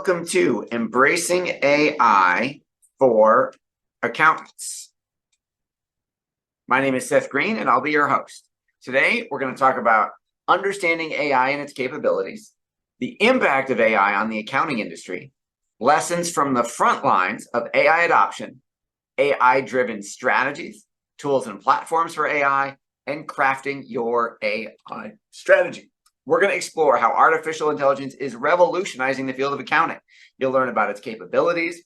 Welcome to Embracing AI for Accountants. My name is Seth Green, and I'll be your host. Today, we're going to talk about understanding AI and its capabilities, the impact of AI on the accounting industry, lessons from the front lines of AI adoption, AI-driven strategies, tools and platforms for AI, and crafting your AI strategy. We're going to explore how artificial intelligence is revolutionizing the field of accounting. You'll learn about its capabilities,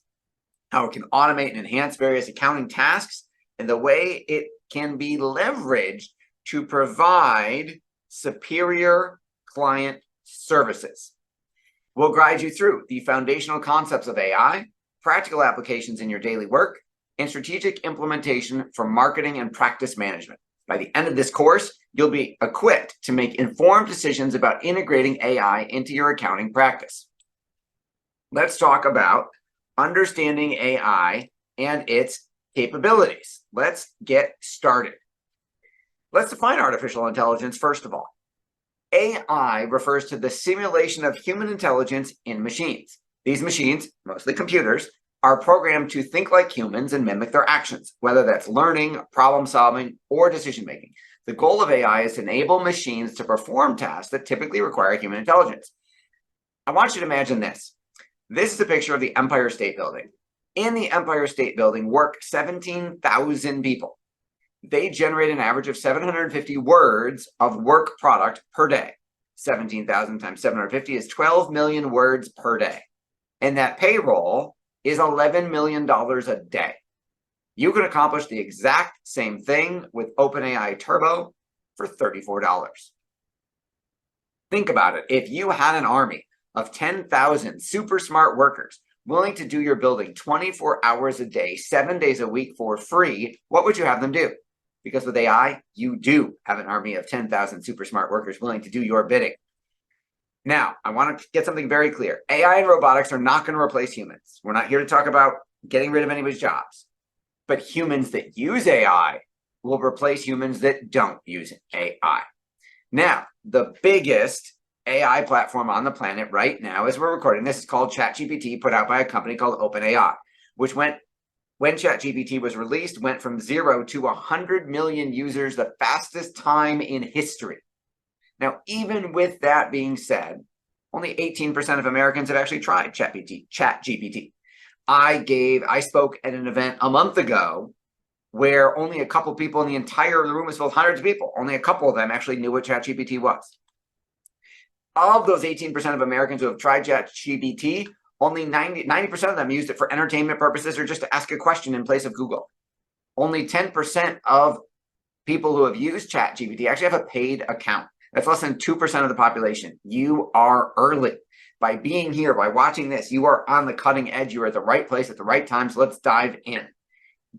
how it can automate and enhance various accounting tasks, and the way it can be leveraged to provide superior client services. We'll guide you through the foundational concepts of AI, practical applications in your daily work, and strategic implementation for marketing and practice management. By the end of this course, you'll be equipped to make informed decisions about integrating AI into your accounting practice. Let's talk about understanding AI and its capabilities. Let's get started. Let's define artificial intelligence first of all. AI refers to the simulation of human intelligence in machines. These machines, mostly computers, are programmed to think like humans and mimic their actions, whether that's learning, problem solving, or decision making. The goal of AI is to enable machines to perform tasks that typically require human intelligence. I want you to imagine this. This is a picture of the Empire State Building. In the Empire State Building work 17,000 people. They generate an average of 750 words of work product per day. 17,000 times 750 is 12 million words per day. And that payroll is $11 million a day. You can accomplish the exact same thing with OpenAI Turbo for $34. Think about it. If you had an army of 10,000 super smart workers willing to do your building 24 hours a day, 7 days a week for free, what would you have them do? Because with AI, you do have an army of 10,000 super smart workers willing to do your bidding. Now, I want to get something very clear. AI and robotics are not going to replace humans. We're not here to talk about getting rid of anybody's jobs. But humans that use AI will replace humans that don't use AI. Now, the biggest AI platform on the planet right now, as we're recording this, is called ChatGPT, put out by a company called OpenAI, which when ChatGPT was released, went from 0 to 100 million users, the fastest time in history. Now, even with that being said, only 18% of Americans have actually tried ChatGPT. I spoke at an event a month ago where only a couple people in the entire room was full of hundreds of people. Only a couple of them actually knew what ChatGPT was. Of those 18% of Americans who have tried ChatGPT, only 90% of them used it for entertainment purposes or just to ask a question in place of Google. Only 10% of people who have used ChatGPT actually have a paid account. That's less than 2% of the population. You are early. By being here, by watching this, you are on the cutting edge. You are at the right place at the right time. So let's dive in.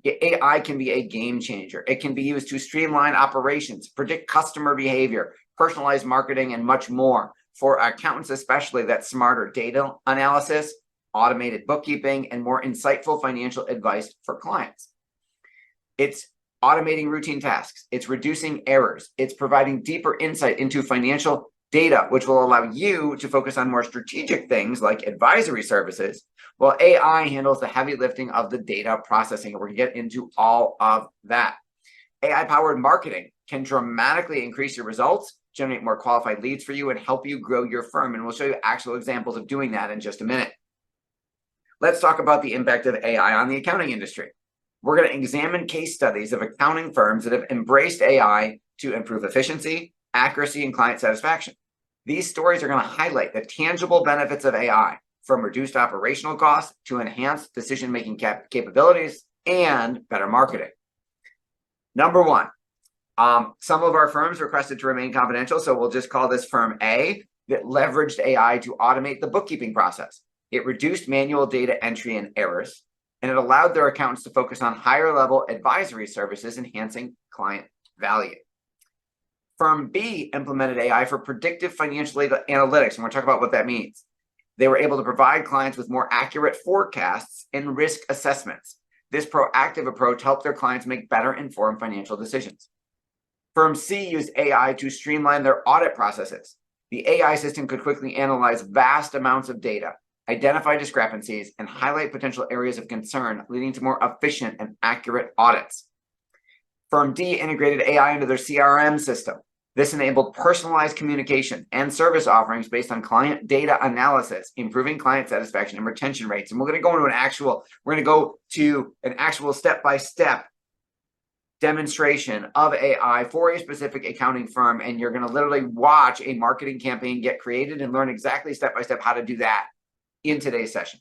AI can be a game changer. It can be used to streamline operations, predict customer behavior, personalize marketing, and much more. For accountants especially, that's smarter data analysis, automated bookkeeping, and more insightful financial advice for clients. It's automating routine tasks. It's reducing errors. It's providing deeper insight into financial data, which will allow you to focus on more strategic things like advisory services, while AI handles the heavy lifting of the data processing. We're going to get into all of that. AI-powered marketing can dramatically increase your results, generate more qualified leads for you, and help you grow your firm. And we'll show you actual examples of doing that in just a minute. Let's talk about the impact of AI on the accounting industry. We're going to examine case studies of accounting firms that have embraced AI to improve efficiency, accuracy, and client satisfaction. These stories are going to highlight the tangible benefits of AI, from reduced operational costs to enhanced decision-making capabilities and better marketing. Number one, some of our firms requested to remain confidential, so we'll just call this firm A, that leveraged AI to automate the bookkeeping process. It reduced manual data entry and errors, and it allowed their accountants to focus on higher-level advisory services, enhancing client value. Firm B implemented AI for predictive financial analytics, and we'll talk about what that means. They were able to provide clients with more accurate forecasts and risk assessments. This proactive approach helped their clients make better informed financial decisions. Firm C used AI to streamline their audit processes. The AI system could quickly analyze vast amounts of data, identify discrepancies, and highlight potential areas of concern, leading to more efficient and accurate audits. Firm D integrated AI into their CRM system. This enabled personalized communication and service offerings based on client data analysis, improving client satisfaction and retention rates. And we're going to go to an actual step-by-step demonstration of AI for a specific accounting firm. And you're going to literally watch a marketing campaign get created and learn exactly step-by-step how to do that in today's session.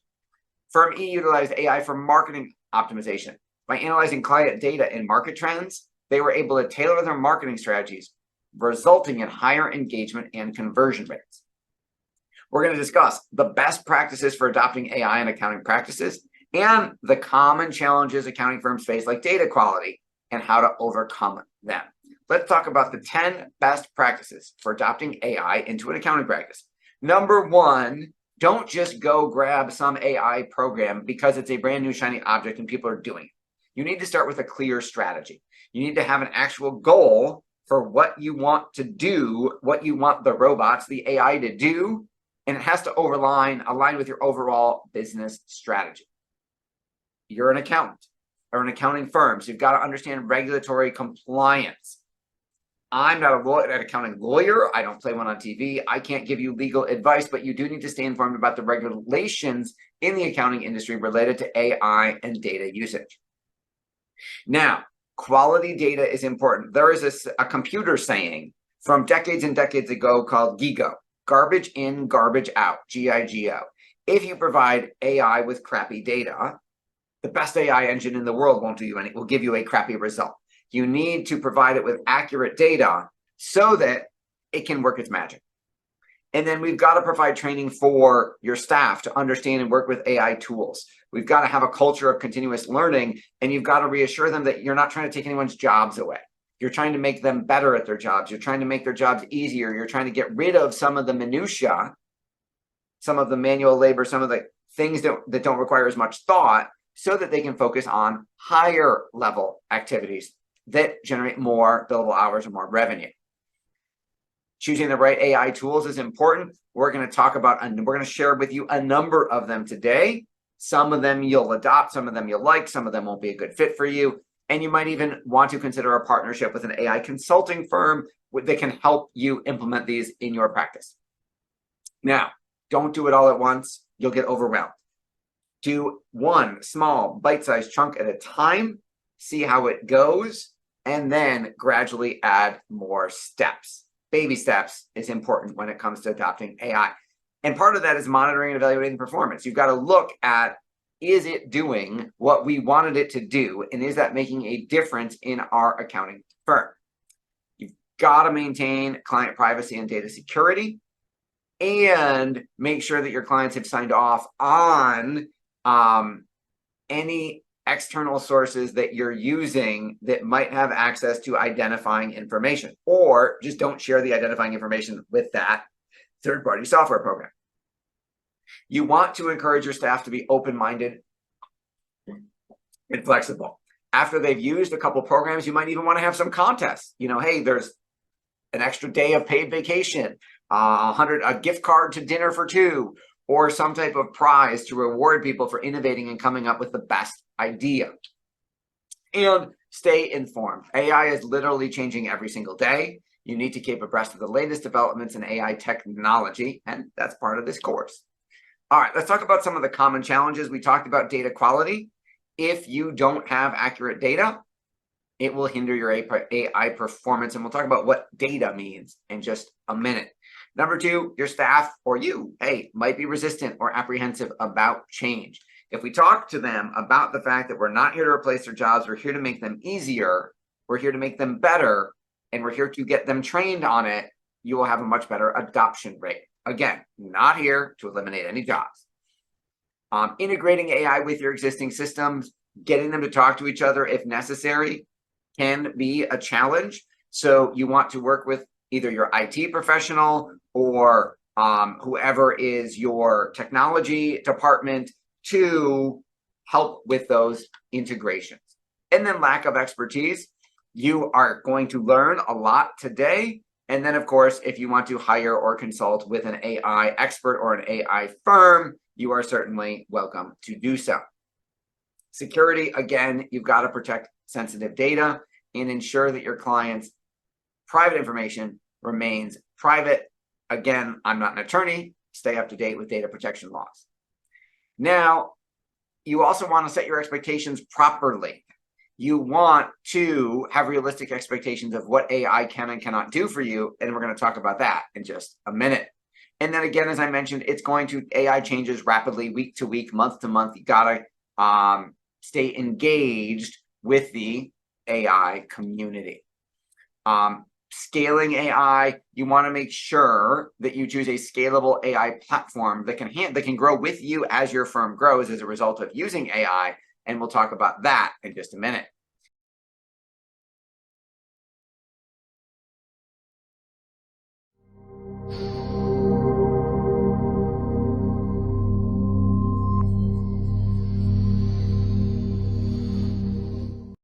Firm E utilized AI for marketing optimization. By analyzing client data and market trends, they were able to tailor their marketing strategies, resulting in higher engagement and conversion rates. We're going to discuss the best practices for adopting AI in accounting practices and the common challenges accounting firms face, like data quality, and how to overcome them. Let's talk about the 10 best practices for adopting AI into an accounting practice. Number one, don't just go grab some AI program because it's a brand new shiny object and people are doing it. You need to start with a clear strategy. You need to have an actual goal for what you want to do, what you want the robots, the AI to do, and it has to align with your overall business strategy. You're an accountant or an accounting firm, so you've got to understand regulatory compliance. I'm not an accounting lawyer. I don't play one on TV. I can't give you legal advice, but you do need to stay informed about the regulations in the accounting industry related to AI and data usage. Now, quality data is important. There is a computer saying from decades and decades ago called GIGO, garbage in, garbage out, GIGO. If you provide AI with crappy data, the best AI engine in the world will give you a crappy result. You need to provide it with accurate data so that it can work its magic. And then we've got to provide training for your staff to understand and work with AI tools. We've got to have a culture of continuous learning, and you've got to reassure them that you're not trying to take anyone's jobs away. You're trying to make them better at their jobs. You're trying to make their jobs easier. You're trying to get rid of some of the minutia, some of the manual labor, some of the things that don't require as much thought, so that they can focus on higher level activities that generate more billable hours or more revenue. Choosing the right AI tools is important. We're going to talk about, and we're going to share with you a number of them today. Some of them you'll adopt, some of them you'll like, some of them won't be a good fit for you. And you might even want to consider a partnership with an AI consulting firm that can help you implement these in your practice. Now, don't do it all at once. You'll get overwhelmed. Do one small bite-sized chunk at a time, see how it goes, and then gradually add more steps. Baby steps is important when it comes to adopting AI. And part of that is monitoring and evaluating performance. You've got to look at, is it doing what we wanted it to do? And is that making a difference in our accounting firm? You've got to maintain client privacy and data security, and make sure that your clients have signed off on any external sources that you're using that might have access to identifying information, or just don't share the identifying information with that third-party software program. You want to encourage your staff to be open-minded and flexible. After they've used a couple programs, you might even want to have some contests. You know, hey, there's an extra day of paid vacation, a gift card to dinner for two, or some type of prize to reward people for innovating and coming up with the best idea. And stay informed. AI is literally changing every single day. You need to keep abreast of the latest developments in AI technology, and that's part of this course. All right, let's talk about some of the common challenges. We talked about data quality. If you don't have accurate data, it will hinder your AI performance, and we'll talk about what data means in just a minute. Number two, your staff or you, hey, might be resistant or apprehensive about change. If we talk to them about the fact that we're not here to replace their jobs, we're here to make them easier, we're here to make them better, and we're here to get them trained on it, you will have a much better adoption rate. Again, not here to eliminate any jobs. Integrating AI with your existing systems, getting them to talk to each other if necessary, can be a challenge. So you want to work with either your IT professional or whoever is your technology department to help with those integrations. And then lack of expertise. You are going to learn a lot today. And then, of course, if you want to hire or consult with an AI expert or an AI firm, you are certainly welcome to do so. Security, again, you've got to protect sensitive data and ensure that your client's private information remains private. Again, I'm not an attorney. Stay up to date with data protection laws. Now, you also want to set your expectations properly. You want to have realistic expectations of what AI can and cannot do for you. And we're going to talk about that in just a minute. And then again, as I mentioned, AI changes rapidly week to week, month to month. You got to stay engaged with the AI community. Scaling AI, you want to make sure that you choose a scalable AI platform that can grow with you as your firm grows as a result of using AI. And we'll talk about that in just a minute.